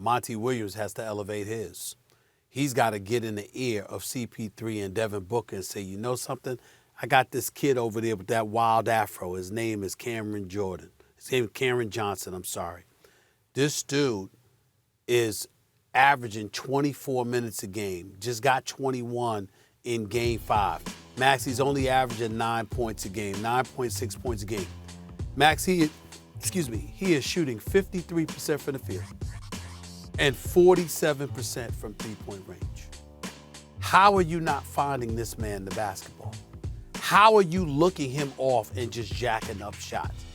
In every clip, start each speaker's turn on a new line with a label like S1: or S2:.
S1: Monty Williams has to elevate his. He's got to get in the ear of CP3 and Devin Booker and say, you know something? I got this kid over there with that wild afro. His name is Cameron Jordan. His name is Cameron Johnson, I'm sorry. This dude is averaging 24 minutes a game. Just got 21 in Game 5. Max, he's only averaging 9 points a game, 9.6 points a game. Max, he is shooting 53% from the field and 47% from three-point range. How are you not finding this man the basketball? How are you looking him off and just jacking up shots?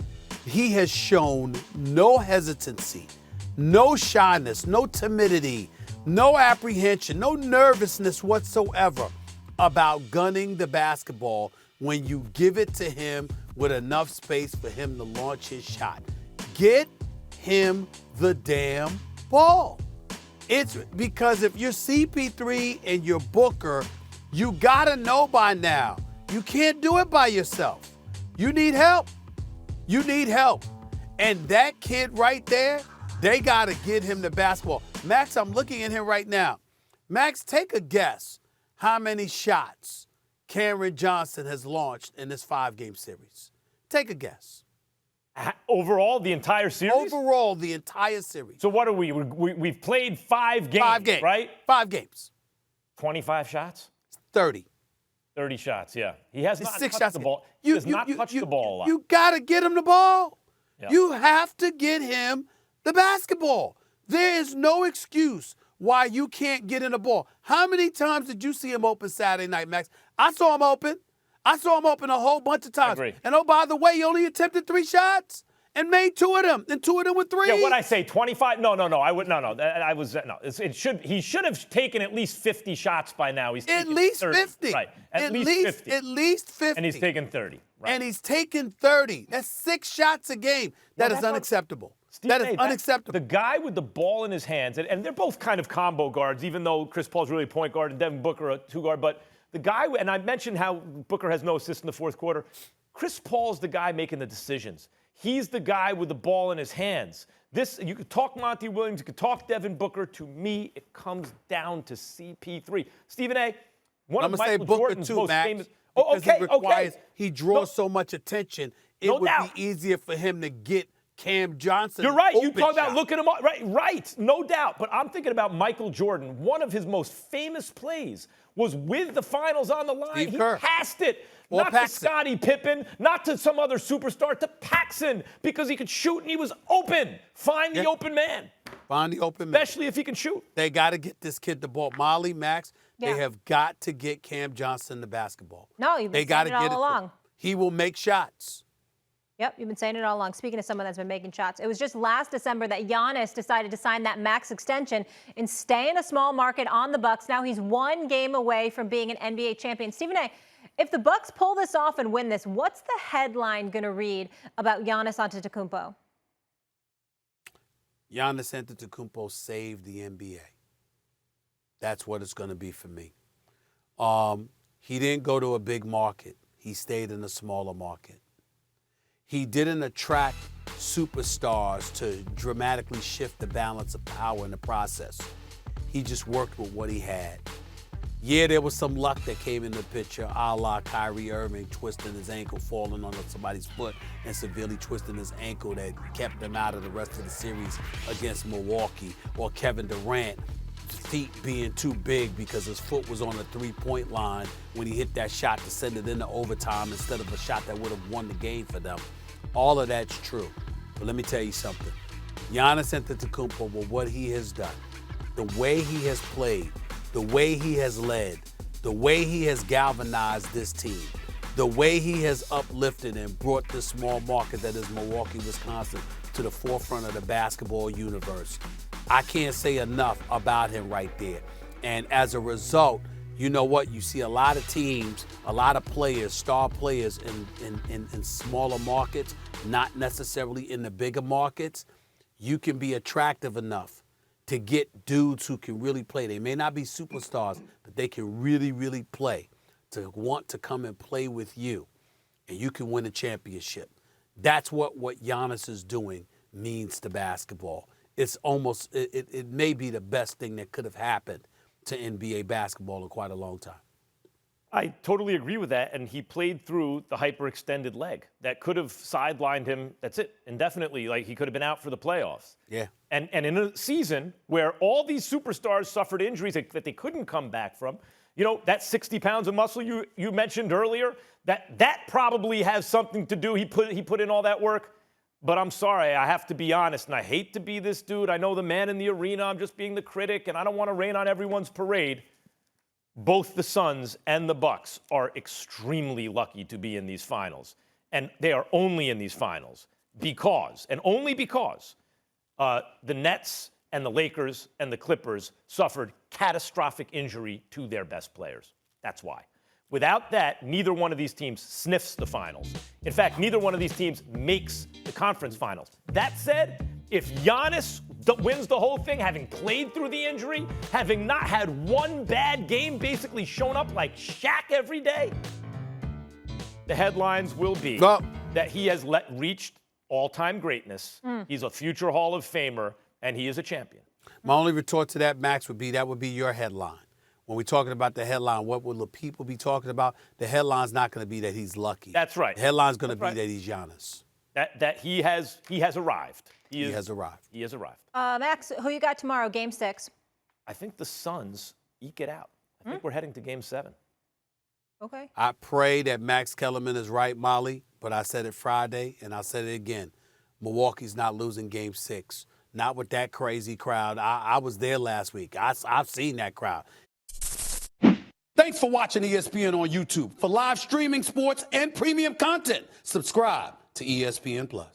S1: He has shown no hesitancy, no shyness, no timidity, no apprehension, no nervousness whatsoever about gunning the basketball when you give it to him with enough space for him to launch his shot. Get him the damn ball. It's because if you're CP3 and you're Booker, you gotta know by now. You can't do it by yourself. You need help. You need help. And that kid right there, they gotta get him the basketball. Max, I'm looking at him right now. Max, take a guess how many shots Cameron Johnson has launched in this 5-game series. Take a guess.
S2: Overall, the entire series?
S1: Overall, the entire series.
S2: So what are we? We've played 5 games,
S1: 5 games,
S2: right?
S1: 5 games.
S2: 25 shots?
S1: 30.
S2: 30 shots, yeah. He has not
S1: touched
S2: the ball. He has not touched the ball a lot.
S1: You got to get him the ball.
S2: Yeah.
S1: You have to get him the basketball. There is no excuse why you can't get in the ball. How many times did you see him open Saturday night, Max? I saw him open. I saw him open a whole bunch of times.
S2: I agree.
S1: And oh, by the way, he only attempted 3 shots and made 2 of them, and 2 of them with 3.
S2: Yeah, what I say, 25? No. He should have taken at least 50 shots by now. He's
S1: at least
S2: 30.
S1: 50.
S2: Right. At least 50.
S1: At least 50.
S2: And he's taken 30. Right.
S1: And he's taken 30. That's 6 shots a game. That is unacceptable. That is unacceptable.
S2: The guy with the ball in his hands, and they're both kind of combo guards, even though Chris Paul's really a point guard and Devin Booker a 2-guard. But the guy, and I mentioned how Booker has no assists in the fourth quarter. Chris Paul's the guy making the decisions. He's the guy with the ball in his hands. You could talk Monty Williams, you could talk Devin Booker. To me, it comes down to CP3. Stephen A., one of Michael Jordan's most famous.
S1: He draws so much attention. It would be easier for him to get Cam Johnson.
S2: You're right. You talk about looking him up. Right. No doubt. But I'm thinking about Michael Jordan. One of his most famous plays was with the finals on the line. He passed it. Not to Scottie Pippen, not to some other superstar, to Paxson, because he could shoot and he was open. Find the open man.
S1: Find the open man.
S2: Especially if he can shoot.
S1: They got to get this kid the ball. Molly, Max, they have got to get Cam Johnson the basketball.
S3: No, you've been saying it all along.
S1: He will make shots.
S3: Yep, you've been saying it all along. Speaking of someone that's been making shots, it was just last December that Giannis decided to sign that max extension and stay in a small market on the Bucks. Now he's 1 game away from being an NBA champion. Stephen A., if the Bucks pull this off and win this, what's the headline going to read about Giannis Antetokounmpo?
S1: Giannis Antetokounmpo saved the NBA. That's what it's going to be for me. He didn't go to a big market. He stayed in a smaller market. He didn't attract superstars to dramatically shift the balance of power in the process. He just worked with what he had. Yeah, there was some luck that came in the picture, a la Kyrie Irving twisting his ankle, falling on somebody's foot, and severely twisting his ankle that kept him out of the rest of the series against Milwaukee, or Kevin Durant, feet being too big because his foot was on the 3-point line when he hit that shot to send it into overtime instead of a shot that would have won the game for them. All of that's true. But let me tell you something. Giannis Antetokounmpo, with what he has done, the way he has played, the way he has led, the way he has galvanized this team, the way he has uplifted and brought this small market that is Milwaukee, Wisconsin, to the forefront of the basketball universe. I can't say enough about him right there. And as a result, you know what? You see a lot of teams, a lot of players, star players in smaller markets, not necessarily in the bigger markets. You can be attractive enough to get dudes who can really play. They may not be superstars, but they can really, really play, to want to come and play with you, and you can win a championship. That's what Giannis is doing means to basketball. it's almost it may be the best thing that could have happened to NBA basketball in quite a long time.
S2: I totally agree with that, and he played through the hyperextended leg. That could have sidelined him, that's it, indefinitely. Like, he could have been out for the playoffs.
S1: Yeah.
S2: And in a season where all these superstars suffered injuries that they couldn't come back from, you know, that 60 pounds of muscle you mentioned earlier, that probably has something to do. He put in all that work. But I'm sorry, I have to be honest, and I hate to be this dude. I know the man in the arena, I'm just being the critic, and I don't want to rain on everyone's parade. Both the Suns and the Bucks are extremely lucky to be in these finals. And they are only in these finals because, and only because, the Nets and the Lakers and the Clippers suffered catastrophic injury to their best players. That's why. Without that, neither one of these teams sniffs the finals. In fact, neither one of these teams makes the conference finals. That said, if Giannis wins the whole thing, having played through the injury, having not had one bad game, basically shown up like Shaq every day, the headlines will be that he has reached all-time greatness. He's a future Hall of Famer, and he is a champion.
S1: My only retort to that, Max, would be your headline. When we're talking about the headline, what will the people be talking about? The headline's not going to be that he's lucky.
S2: That's right.
S1: The headline's going to be that he's Giannis.
S2: That he has arrived. He has arrived. He has arrived.
S3: Max, who you got tomorrow, Game 6?
S2: I think the Suns eke it out. I think we're heading to Game 7.
S3: Okay.
S1: I pray that Max Kellerman is right, Molly, but I said it Friday, and I'll say it again. Milwaukee's not losing Game 6. Not with that crazy crowd. I was there last week. I've seen that crowd. Thanks for watching ESPN on YouTube. For live streaming sports and premium content, subscribe to ESPN+.